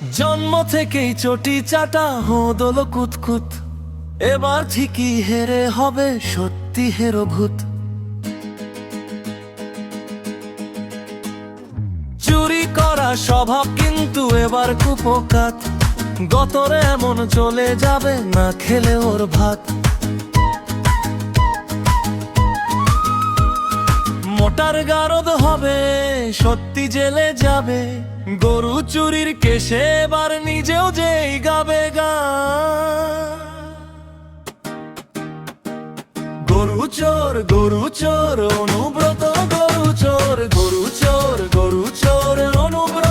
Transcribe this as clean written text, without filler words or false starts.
জন্ম থেকেই চটি চাটা হোদল কুতকুত, এবার ঠিকই হেরে হবে সত্যি হেরো ভূত। চুরি করা স্বভাব কিন্তু এবার কুপোকাত, গতরে এমন চলে যাবে না খেলে ওর ভাত। মোটার গারদ হবে সত্যি জেলে যাবে, গরু চুরির কেসে এবার নিজেও যেই গাবে গান। গরু চোর অনুব্রত, গরু চোর অনুব্রত।